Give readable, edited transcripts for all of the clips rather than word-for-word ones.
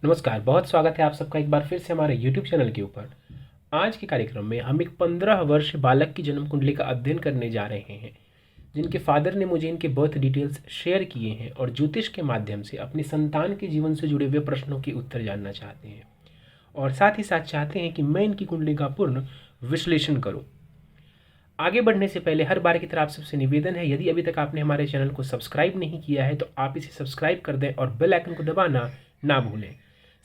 नमस्कार, बहुत स्वागत है आप सबका एक बार फिर से हमारे यूट्यूब चैनल के ऊपर। आज के कार्यक्रम में हम एक 15 वर्ष बालक की जन्म कुंडली का अध्ययन करने जा रहे हैं, जिनके फादर ने मुझे इनके बर्थ डिटेल्स शेयर किए हैं और ज्योतिष के माध्यम से अपनी संतान के जीवन से जुड़े हुए प्रश्नों के उत्तर जानना चाहते हैं और साथ ही साथ चाहते हैं कि मैं इनकी कुंडली का पूर्ण विश्लेषण करूँ। आगे बढ़ने से पहले हर बार की तरह आप सबसे निवेदन है, यदि अभी तक आपने हमारे चैनल को सब्सक्राइब नहीं किया है तो आप इसे सब्सक्राइब कर दें और बेल आइकन को दबाना ना भूलें।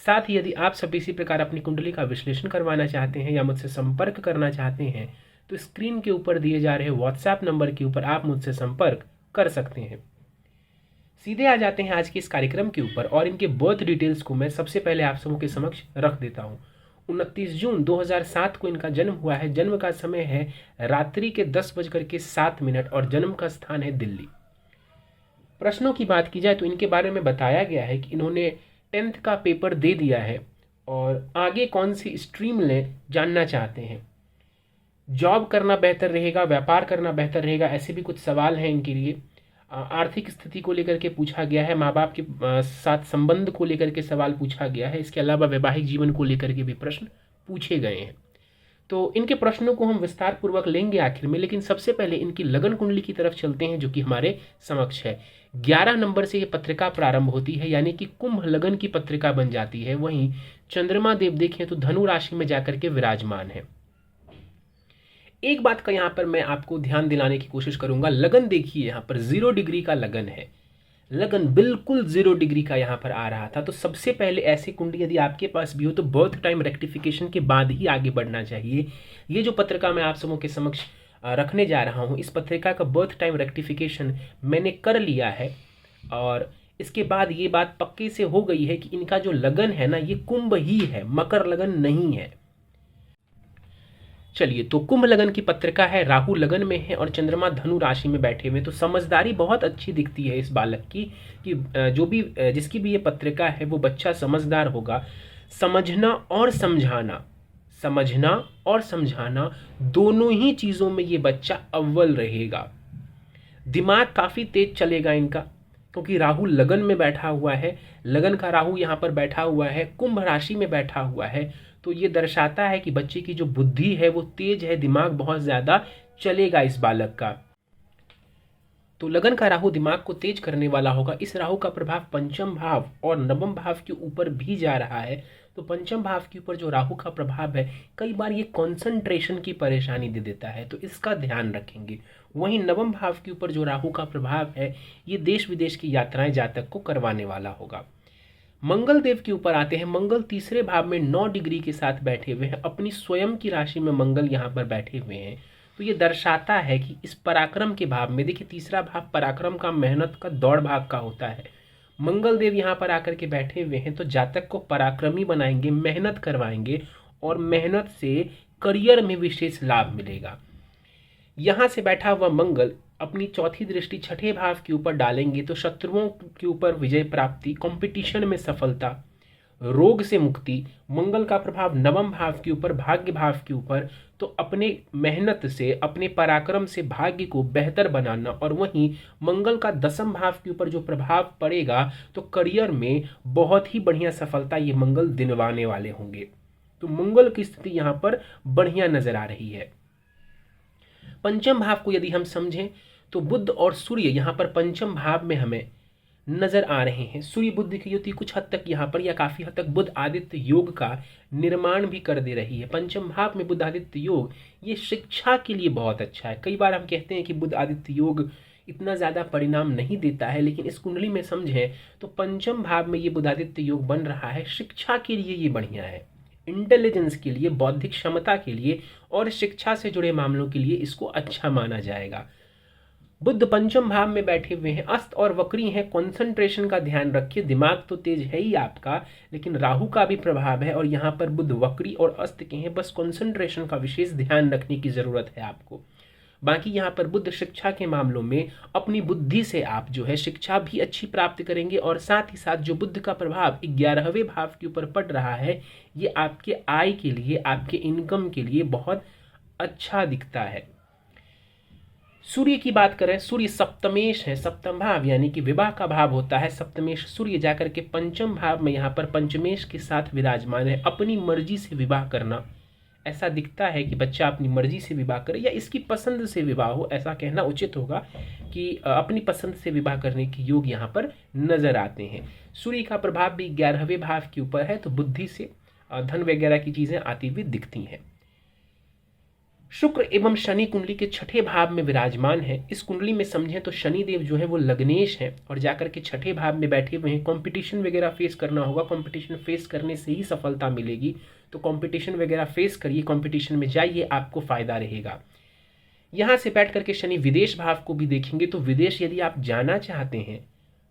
साथ ही यदि आप सब इसी प्रकार अपनी कुंडली का विश्लेषण करवाना चाहते हैं या मुझसे संपर्क करना चाहते हैं तो स्क्रीन के ऊपर दिए जा रहे व्हाट्सएप नंबर के ऊपर आप मुझसे संपर्क कर सकते हैं। सीधे आ जाते हैं आज के इस कार्यक्रम के ऊपर और इनके बर्थ डिटेल्स को मैं सबसे पहले आप सबों के समक्ष रख देता हूँ। 29 जून 2007 को इनका जन्म हुआ है। जन्म का समय है रात्रि के 10:07 और जन्म का स्थान है दिल्ली। प्रश्नों की बात की जाए तो इनके बारे में बताया गया है कि इन्होंने 10th का पेपर दे दिया है और आगे कौन सी स्ट्रीम लें जानना चाहते हैं। जॉब करना बेहतर रहेगा, व्यापार करना बेहतर रहेगा, ऐसे भी कुछ सवाल हैं इनके लिए। आर्थिक स्थिति को लेकर के पूछा गया है, माँ बाप के साथ संबंध को लेकर के सवाल पूछा गया है। इसके अलावा वैवाहिक जीवन को लेकर के भी प्रश्न पूछे गए हैं। तो इनके प्रश्नों को हम विस्तार पूर्वक लेंगे आखिर में, लेकिन सबसे पहले इनकी लगन कुंडली की तरफ चलते हैं जो कि हमारे समक्ष है। 11 नंबर से ये पत्रिका प्रारंभ होती है, यानी कि कुंभ लगन की पत्रिका बन जाती है। वहीं चंद्रमा देव देखें तो धनु राशि में जाकर के विराजमान है। एक बात का यहाँ पर मैं आपको ध्यान दिलाने की कोशिश करूंगा। लगन देखिए, यहाँ पर 0 डिग्री का लगन है। लगन बिल्कुल 0 डिग्री का यहाँ पर आ रहा था। तो सबसे पहले ऐसी कुंडली यदि आपके पास भी हो तो बर्थ टाइम रेक्टिफिकेशन के बाद ही आगे बढ़ना चाहिए। ये जो पत्रिका मैं आप सबों के समक्ष रखने जा रहा हूँ, इस पत्रिका का बर्थ टाइम रेक्टिफिकेशन मैंने कर लिया है और इसके बाद ये बात पक्के से हो गई है कि इनका जो लगन है ना, ये कुंभ ही है, मकर लगन नहीं है। चलिए, तो कुंभ लगन की पत्रिका है, राहु लगन में है और चंद्रमा धनु राशि में बैठे हुए। तो समझदारी बहुत अच्छी दिखती है इस बालक की कि जो भी जिसकी भी ये पत्रिका है वो बच्चा समझदार होगा। समझना और समझाना, समझना और समझाना दोनों ही चीज़ों में ये बच्चा अव्वल रहेगा। दिमाग काफ़ी तेज चलेगा इनका, क्योंकि राहु लगन में बैठा हुआ है। लगन का राहु यहाँ पर बैठा हुआ है, कुंभ राशि में बैठा हुआ है। तो ये दर्शाता है कि बच्चे की जो बुद्धि है वो तेज है, दिमाग बहुत ज़्यादा चलेगा इस बालक का। तो लगन का राहु दिमाग को तेज करने वाला होगा। इस राहु का प्रभाव पंचम भाव और नवम भाव के ऊपर भी जा रहा है। तो पंचम भाव के ऊपर जो राहु का प्रभाव है, कई बार ये कंसंट्रेशन की परेशानी दे देता है, तो इसका ध्यान रखेंगे। वहीं नवम भाव के ऊपर जो राहु का प्रभाव है, ये देश विदेश की यात्राएं जातक को करवाने वाला होगा। मंगल देव के ऊपर आते हैं। मंगल तीसरे भाव में 9 डिग्री के साथ बैठे हुए हैं। अपनी स्वयं की राशि में मंगल यहाँ पर बैठे हुए हैं। तो ये दर्शाता है कि इस पराक्रम के भाव में, देखिए तीसरा भाव पराक्रम का, मेहनत का, दौड़ भाग का होता है। मंगल देव यहाँ पर आकर के बैठे हुए हैं तो जातक को पराक्रमी बनाएंगे, मेहनत करवाएंगे और मेहनत से करियर में विशेष लाभ मिलेगा। यहाँ से बैठा हुआ मंगल अपनी चौथी दृष्टि छठे भाव के ऊपर डालेंगे तो शत्रुओं के ऊपर विजय प्राप्ति, कंपटीशन में सफलता, रोग से मुक्ति। मंगल का प्रभाव नवम भाव के ऊपर, भाग्य भाव के ऊपर, तो अपने मेहनत से, अपने पराक्रम से भाग्य को बेहतर बनाना। और वहीं मंगल का दसम भाव के ऊपर जो प्रभाव पड़ेगा तो करियर में बहुत ही बढ़िया सफलता ये मंगल दिलवाने वाले होंगे। तो मंगल की स्थिति यहाँ पर बढ़िया नजर आ रही है। पंचम भाव को यदि हम समझें तो बुध और सूर्य यहाँ पर पंचम भाव में हमें नजर आ रहे हैं। सूर्य बुध की युति कुछ हद तक यहाँ पर या काफी हद तक बुध आदित्य योग का निर्माण भी कर दे रही है। पंचम भाव में बुध आदित्य योग ये शिक्षा के लिए बहुत अच्छा है। कई बार हम कहते हैं कि बुध आदित्य योग इतना ज्यादा परिणाम नहीं देता है, लेकिन इस कुंडली में समझें तो पंचम भाव में ये बुध आदित्य योग बन रहा है। शिक्षा के लिए ये बढ़िया है, इंटेलिजेंस के लिए, बौद्धिक क्षमता के लिए और शिक्षा से जुड़े मामलों के लिए इसको अच्छा माना जाएगा। बुध पंचम भाव में बैठे हुए हैं, अस्त और वक्री हैं। कंसंट्रेशन का ध्यान रखिए, दिमाग तो तेज है ही आपका, लेकिन राहु का भी प्रभाव है और यहाँ पर बुध वक्री और अस्त के हैं। बस कंसंट्रेशन का विशेष ध्यान रखने की जरूरत है आपको। बाकी यहाँ पर बुध शिक्षा के मामलों में अपनी बुद्धि से आप जो है शिक्षा भी अच्छी प्राप्त करेंगे और साथ ही साथ जो बुध का प्रभाव 11वें भाव के ऊपर पड़ रहा है, ये आपके आय के लिए, आपके इनकम के लिए बहुत अच्छा दिखता है। सूर्य की बात करें, सूर्य सप्तमेश है, सप्तम भाव यानी कि विवाह का भाव होता है। सप्तमेश सूर्य जाकर के पंचम भाव में यहाँ पर पंचमेश के साथ विराजमान है। अपनी मर्जी से विवाह करना, ऐसा दिखता है कि बच्चा अपनी मर्जी से विवाह करे या इसकी पसंद से विवाह हो, ऐसा कहना उचित होगा कि अपनी पसंद से विवाह करने के योग यहाँ पर नजर आते हैं। सूर्य का प्रभाव भी 11वें भाव के ऊपर है, तो बुद्धि से धन वगैरह की चीजें आती हुई दिखती हैं। शुक्र एवं शनि कुंडली के छठे भाव में विराजमान है। इस कुंडली में समझें तो शनि देव जो है वो लग्नेश है और जाकर के छठे भाव में बैठे हुए हैं। कंपटीशन वगैरह फेस करना होगा, कंपटीशन फेस करने से ही सफलता मिलेगी, तो कंपटीशन वगैरह फेस करिए, कंपटीशन में जाइए, आपको फायदा रहेगा। यहाँ से बैठ करके शनि विदेश भाव को भी देखेंगे, तो विदेश यदि आप जाना चाहते हैं,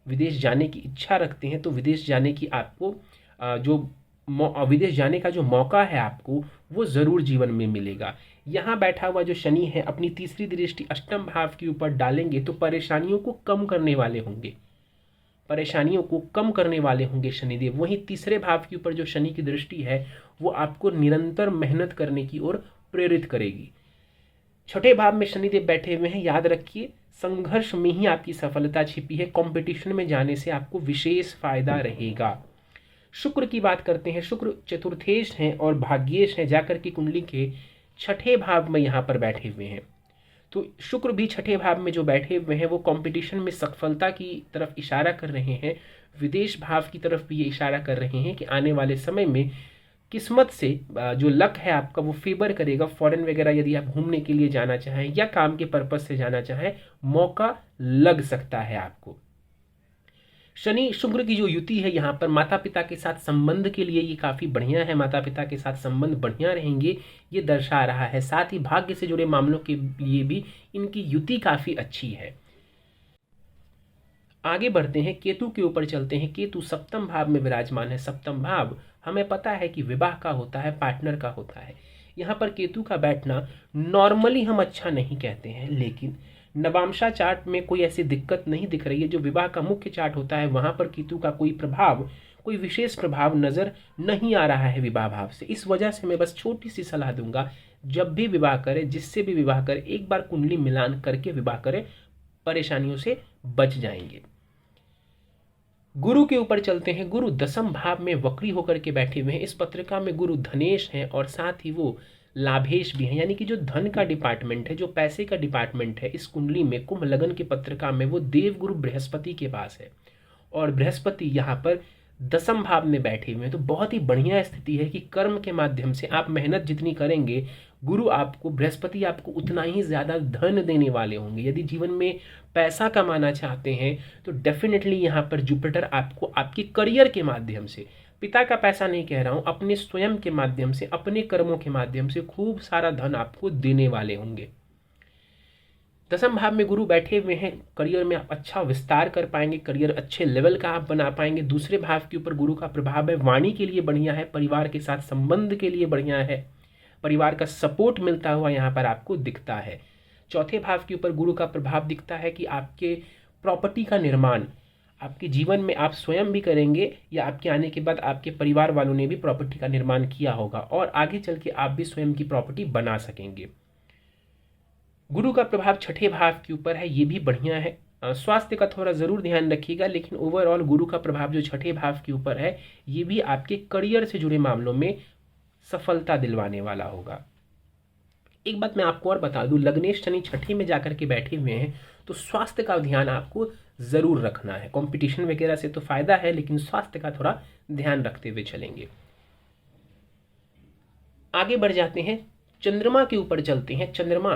विदेश जाने की इच्छा रखते हैं, तो विदेश जाने की आपको विदेश जाने का जो मौका है आपको वो जरूर जीवन में मिलेगा। यहाँ बैठा हुआ जो शनि है अपनी तीसरी दृष्टि अष्टम भाव के ऊपर डालेंगे, तो परेशानियों को कम करने वाले होंगे, परेशानियों को कम करने वाले होंगे शनिदेव। वहीं तीसरे भाव के ऊपर जो शनि की दृष्टि है वो आपको निरंतर मेहनत करने की ओर प्रेरित करेगी। छठे भाव में शनिदेव बैठे हुए हैं, याद रखिए संघर्ष में ही आपकी सफलता छिपी है, कंपटीशन में जाने से आपको विशेष फायदा रहेगा। शुक्र की बात करते हैं, शुक्र चतुर्थेश हैं और भाग्येश हैं, जाकर की कुंडली के छठे भाव में यहाँ पर बैठे हुए हैं। तो शुक्र भी छठे भाव में जो बैठे हुए हैं वो कंपटीशन में सफलता की तरफ इशारा कर रहे हैं, विदेश भाव की तरफ भी ये इशारा कर रहे हैं कि आने वाले समय में किस्मत से जो लक है आपका वो फेवर करेगा। फॉरेन वगैरह यदि आप घूमने के लिए जाना चाहें या काम के पर्पज से जाना चाहें, मौका लग सकता है आपको। शनि शुक्र की जो युति है यहाँ पर माता पिता के साथ संबंध के लिए ये काफ़ी बढ़िया है, माता पिता के साथ संबंध बढ़िया रहेंगे ये दर्शा रहा है। साथ ही भाग्य से जुड़े मामलों के लिए भी इनकी युति काफ़ी अच्छी है। आगे बढ़ते हैं, केतु के ऊपर चलते हैं। केतु सप्तम भाव में विराजमान है। सप्तम भाव हमें पता है कि विवाह का होता है, पार्टनर का होता है। यहाँ पर केतु का बैठना नॉर्मली हम अच्छा नहीं कहते हैं, लेकिन नवांशा चार्ट में कोई ऐसी दिक्कत नहीं दिख रही है। जो विवाह का मुख्य चार्ट होता है वहां पर केतु का कोई प्रभाव, कोई विशेष प्रभाव नजर नहीं आ रहा है विवाह भाव से। इस वजह से मैं बस छोटी सी सलाह दूंगा, जब भी विवाह करे, जिससे भी विवाह करे, एक बार कुंडली मिलान करके विवाह करे, परेशानियों से बच जाएंगे। गुरु के ऊपर चलते हैं। गुरु दसम भाव में वक्री होकर के बैठे हुए हैं। इस पत्रिका में गुरु धनेश हैं और साथ ही वो लाभेश भी हैं, यानी कि जो धन का डिपार्टमेंट है, जो पैसे का डिपार्टमेंट है, इस कुंडली में कुंभ लगन की पत्रिका में वो देवगुरु बृहस्पति के पास है और बृहस्पति यहाँ पर दसम भाव में बैठे हुए हैं। तो बहुत ही बढ़िया स्थिति है कि कर्म के माध्यम से आप मेहनत जितनी करेंगे, गुरु आपको, बृहस्पति आपको उतना ही ज्यादा धन देने वाले होंगे। यदि जीवन में पैसा कमाना चाहते हैं तो डेफिनेटली यहाँ पर जुपिटर आपको आपके करियर के माध्यम से, पिता का पैसा नहीं कह रहा हूं, अपने स्वयं के माध्यम से, अपने कर्मों के माध्यम से खूब सारा धन आपको देने वाले होंगे। दसम भाव में गुरु बैठे हुए हैं, करियर में आप अच्छा विस्तार कर पाएंगे, करियर अच्छे लेवल का आप बना पाएंगे। दूसरे भाव के ऊपर गुरु का प्रभाव है, वाणी के लिए बढ़िया है, परिवार के साथ संबंध के लिए बढ़िया है, परिवार का सपोर्ट मिलता हुआ यहाँ पर आपको दिखता है। चौथे भाव के ऊपर गुरु का प्रभाव दिखता है कि आपके प्रॉपर्टी का निर्माण आपके जीवन में आप स्वयं भी करेंगे या आपके आने के बाद आपके परिवार वालों ने भी प्रॉपर्टी का निर्माण किया होगा और आगे चल के आप भी स्वयं की प्रॉपर्टी बना सकेंगे। गुरु का प्रभाव छठे भाव के ऊपर है, ये भी बढ़िया है। स्वास्थ्य का थोड़ा जरूर ध्यान रखिएगा, लेकिन ओवरऑल गुरु का प्रभाव जो छठे भाव के ऊपर है ये भी आपके करियर से जुड़े मामलों में सफलता दिलवाने वाला होगा। एक बात मैं आपको और बता दूं, लग्नेश शनि छठे में जाकर के बैठे हुए हैं तो स्वास्थ्य का ध्यान आपको जरूर रखना है। कंपटीशन वगैरह से तो फायदा है, लेकिन स्वास्थ्य का थोड़ा ध्यान रखते हुए चलेंगे। आगे बढ़ जाते हैं, चंद्रमा के ऊपर चलते हैं। चंद्रमा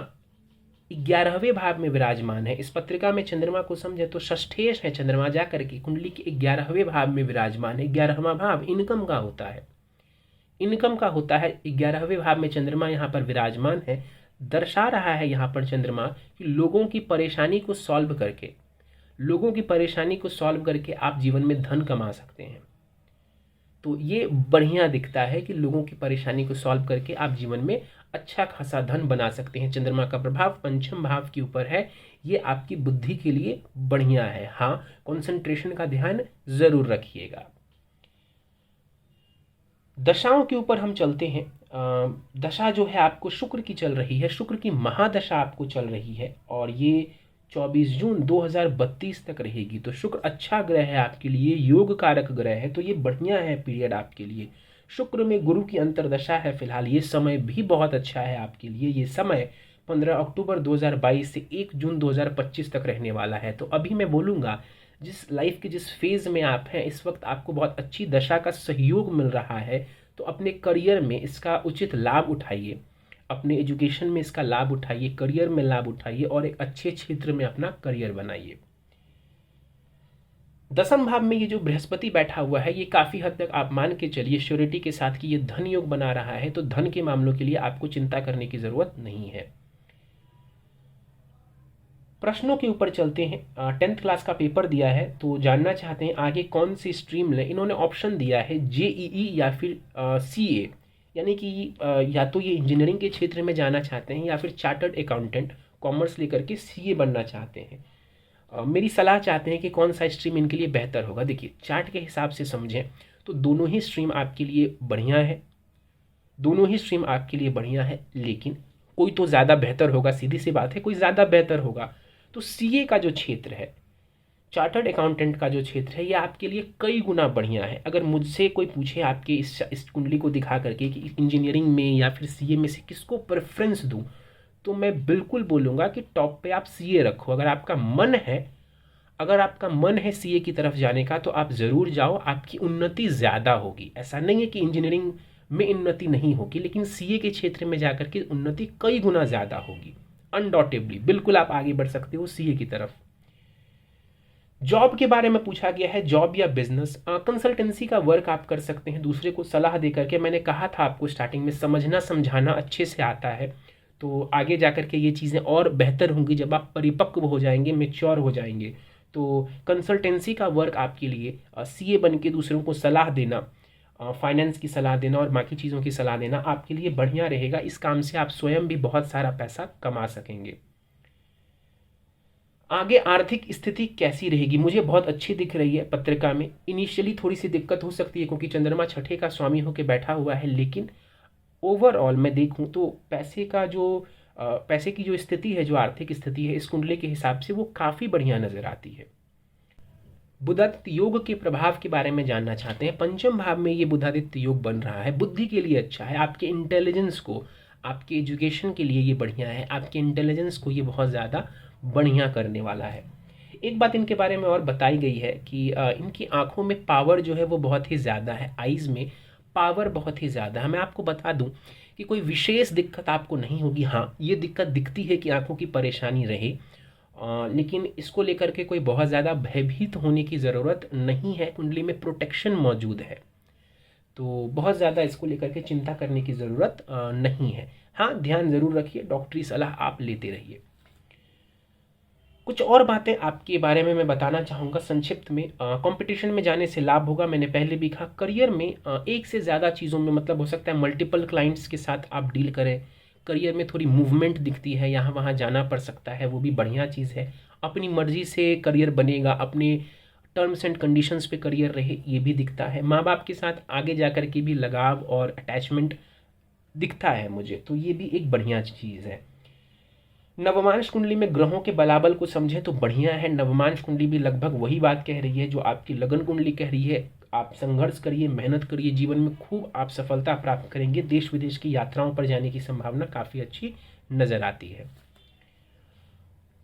11वें भाव में विराजमान है। इस पत्रिका में चंद्रमा को समझे तो षष्ठेश है। चंद्रमा जाकर के कुंडली के 11वें भाव में विराजमान है। 11वां भाव इनकम का होता है, इनकम का होता है। 11वें भाव में चंद्रमा यहाँ पर विराजमान है। दर्शा रहा है यहाँ पर चंद्रमा कि लोगों की परेशानी को सॉल्व करके, लोगों की परेशानी को सॉल्व करके आप जीवन में धन कमा सकते हैं। तो ये बढ़िया दिखता है कि लोगों की परेशानी को सॉल्व करके आप जीवन में अच्छा खासा धन बना सकते हैं। चंद्रमा का प्रभाव पंचम भाव के ऊपर है, ये आपकी बुद्धि के लिए बढ़िया है। हाँ, कंसंट्रेशन का ध्यान जरूर रखिएगा। दशाओं के ऊपर हम चलते हैं। दशा जो है आपको शुक्र की चल रही है, शुक्र की महादशा आपको चल रही है और ये 24 जून 2032 तक रहेगी। तो शुक्र अच्छा ग्रह है आपके लिए, योग कारक ग्रह है, तो ये बढ़िया है पीरियड आपके लिए। शुक्र में गुरु की अंतर्दशा है फिलहाल, ये समय भी बहुत अच्छा है आपके लिए। ये समय 15 अक्टूबर 2022 से 1 जून 2025 तक रहने वाला है। तो अभी मैं बोलूँगा जिस लाइफ के जिस फेज़ में आप हैं इस वक्त आपको बहुत अच्छी दशा का सहयोग मिल रहा है, तो अपने करियर में इसका उचित लाभ उठाइए, अपने एजुकेशन में इसका लाभ उठाइए, करियर में लाभ उठाइए और एक अच्छे क्षेत्र में अपना करियर बनाइए। दसम भाव में ये जो बृहस्पति बैठा हुआ है ये काफ़ी हद तक आप मान के चलिए श्योरिटी के साथ कि ये धन योग बना रहा है, तो धन के मामलों के लिए आपको चिंता करने की ज़रूरत नहीं है। प्रश्नों के ऊपर चलते हैं। 10th क्लास का पेपर दिया है तो जानना चाहते हैं आगे कौन सी स्ट्रीम लें। इन्होंने ऑप्शन दिया है जेईई या फिर सीए, यानी कि या तो ये इंजीनियरिंग के क्षेत्र में जाना चाहते हैं या फिर चार्टर्ड अकाउंटेंट कॉमर्स लेकर के सीए बनना चाहते हैं। मेरी सलाह चाहते हैं कि कौन सा स्ट्रीम इनके लिए बेहतर होगा। देखिए चार्ट के हिसाब से समझें तो दोनों ही स्ट्रीम आपके लिए बढ़िया है, दोनों ही स्ट्रीम आपके लिए बढ़िया है, लेकिन कोई तो ज़्यादा बेहतर होगा, सीधी सी बात है, कोई ज़्यादा बेहतर होगा। तो सीए का जो क्षेत्र है, चार्टर्ड अकाउंटेंट का जो क्षेत्र है, ये आपके लिए कई गुना बढ़िया है। अगर मुझसे कोई पूछे आपके इस कुंडली को दिखा करके कि इंजीनियरिंग में या फिर सीए में से किसको प्रेफरेंस दूं, तो मैं बिल्कुल बोलूँगा कि टॉप पे आप सीए रखो। अगर आपका मन है सीए की तरफ जाने का तो आप ज़रूर जाओ, आपकी उन्नति ज़्यादा होगी। ऐसा नहीं है कि इंजीनियरिंग में उन्नति नहीं होगी, लेकिन सीए के क्षेत्र में जाकर के उन्नति कई गुना ज़्यादा होगी। अनडाउटेबली बिल्कुल आप आगे बढ़ सकते हो सीए की तरफ। जॉब के बारे में पूछा गया है, जॉब या बिजनेस। कंसल्टेंसी का वर्क आप कर सकते हैं दूसरे को सलाह दे करके। मैंने कहा था आपको स्टार्टिंग में समझना समझाना अच्छे से आता है, तो आगे जाकर के ये चीज़ें और बेहतर होंगी जब आप परिपक्व हो जाएंगे, मेच्योर हो जाएंगे। तो कंसल्टेंसी का वर्क आपके लिए सीए बन के दूसरों को सलाह देना, फाइनेंस की सलाह देना और बाकी चीज़ों की सलाह देना आपके लिए बढ़िया रहेगा। इस काम से आप स्वयं भी बहुत सारा पैसा कमा सकेंगे। आगे आर्थिक स्थिति कैसी रहेगी? मुझे बहुत अच्छी दिख रही है पत्रिका में। इनिशियली थोड़ी सी दिक्कत हो सकती है क्योंकि चंद्रमा छठे का स्वामी होकर बैठा हुआ है, लेकिन ओवरऑल मैं देखूं तो पैसे की जो स्थिति है, जो आर्थिक स्थिति है, इस कुंडली के हिसाब से वो काफ़ी बढ़िया नजर आती है। बुधादित्य योग के प्रभाव के बारे में जानना चाहते हैं। पंचम भाव में ये बुधादित्य योग बन रहा है, बुद्धि के लिए अच्छा है, आपके इंटेलिजेंस को, आपके एजुकेशन के लिए ये बढ़िया है, आपके इंटेलिजेंस को ये बहुत ज़्यादा बढ़िया करने वाला है। एक बात इनके बारे में और बताई गई है कि इनकी आंखों में पावर जो है वो बहुत ही ज़्यादा है, आइज़ में पावर बहुत ही ज़्यादा है। मैं आपको बता दूं कि कोई विशेष दिक्कत आपको नहीं होगी। हाँ, ये दिक्कत दिखती है कि आंखों की परेशानी रहे, लेकिन इसको लेकर के कोई बहुत ज़्यादा भयभीत होने की ज़रूरत नहीं है। कुंडली में प्रोटेक्शन मौजूद है, तो बहुत ज़्यादा इसको लेकर के चिंता करने की ज़रूरत नहीं है। हाँ, ध्यान ज़रूर रखिए, डॉक्टरी सलाह आप लेते रहिए। कुछ और बातें आपके बारे में मैं बताना चाहूँगा संक्षिप्त में। कंपटीशन में जाने से लाभ होगा, मैंने पहले भी कहा। करियर में एक से ज़्यादा चीज़ों में, मतलब हो सकता है मल्टीपल क्लाइंट्स के साथ आप डील करें। करियर में थोड़ी मूवमेंट दिखती है, यहाँ वहाँ जाना पड़ सकता है, वो भी बढ़िया चीज़ है। अपनी मर्जी से करियर बनेगा, अपने टर्म्स एंड कंडीशंस पे करियर रहे, ये भी दिखता है। माँ बाप के साथ आगे जा कर के भी लगाव और अटैचमेंट दिखता है मुझे, तो ये भी एक बढ़िया चीज़ है। नवमांश कुंडली में ग्रहों के बलाबल को समझें तो बढ़िया है। नवमांश कुंडली भी लगभग वही बात कह रही है जो आपकी लगन कुंडली कह रही है। आप संघर्ष करिए, मेहनत करिए, जीवन में खूब आप सफलता प्राप्त करेंगे। देश विदेश की यात्राओं पर जाने की संभावना काफ़ी अच्छी नज़र आती है।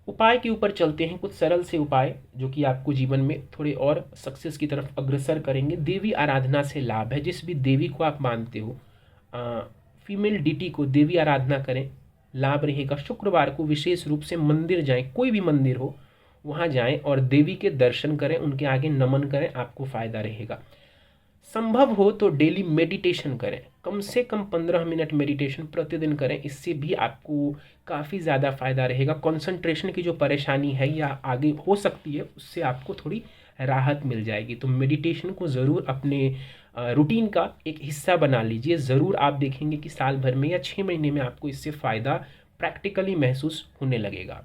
उपाय के ऊपर चलते हैं, कुछ सरल से उपाय जो कि आपको जीवन में थोड़े और सक्सेस की तरफ अग्रसर करेंगे। देवी आराधना से लाभ है। जिस भी देवी को आप मानते हो, फीमेल डीटी को देवी आराधना करें, लाभ रहेगा। शुक्रवार को विशेष रूप से मंदिर जाएं, कोई भी मंदिर हो वहाँ जाएं और देवी के दर्शन करें, उनके आगे नमन करें, आपको फ़ायदा रहेगा। संभव हो तो डेली मेडिटेशन करें, कम से कम 15 मिनट मेडिटेशन प्रतिदिन करें, इससे भी आपको काफ़ी ज़्यादा फ़ायदा रहेगा। कंसंट्रेशन की जो परेशानी है या आगे हो सकती है, उससे आपको थोड़ी राहत मिल जाएगी। तो मेडिटेशन को ज़रूर अपने रूटीन का एक हिस्सा बना लीजिए। ज़रूर आप देखेंगे कि साल भर में या 6 महीने में आपको इससे फ़ायदा प्रैक्टिकली महसूस होने लगेगा।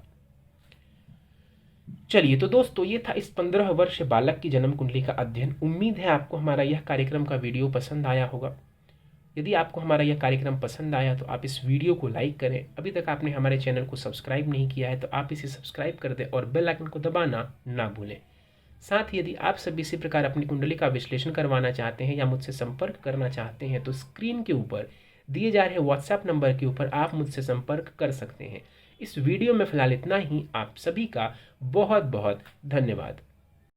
चलिए तो दोस्तों, ये था इस 15 वर्ष बालक की जन्म कुंडली का अध्ययन। उम्मीद है आपको हमारा यह कार्यक्रम का वीडियो पसंद आया होगा। यदि आपको हमारा यह कार्यक्रम पसंद आया तो आप इस वीडियो को लाइक करें। अभी तक आपने हमारे चैनल को सब्सक्राइब नहीं किया है तो आप इसे सब्सक्राइब कर दें और बेल आइकन को दबाना ना भूलें। साथ ही यदि आप सभी इसी प्रकार अपनी कुंडली का विश्लेषण करवाना चाहते हैं या मुझसे संपर्क करना चाहते हैं तो स्क्रीन के ऊपर दिए जा रहे व्हाट्सएप नंबर के ऊपर आप मुझसे संपर्क कर सकते हैं। इस वीडियो में फ़िलहाल इतना ही। आप सभी का बहुत बहुत धन्यवाद।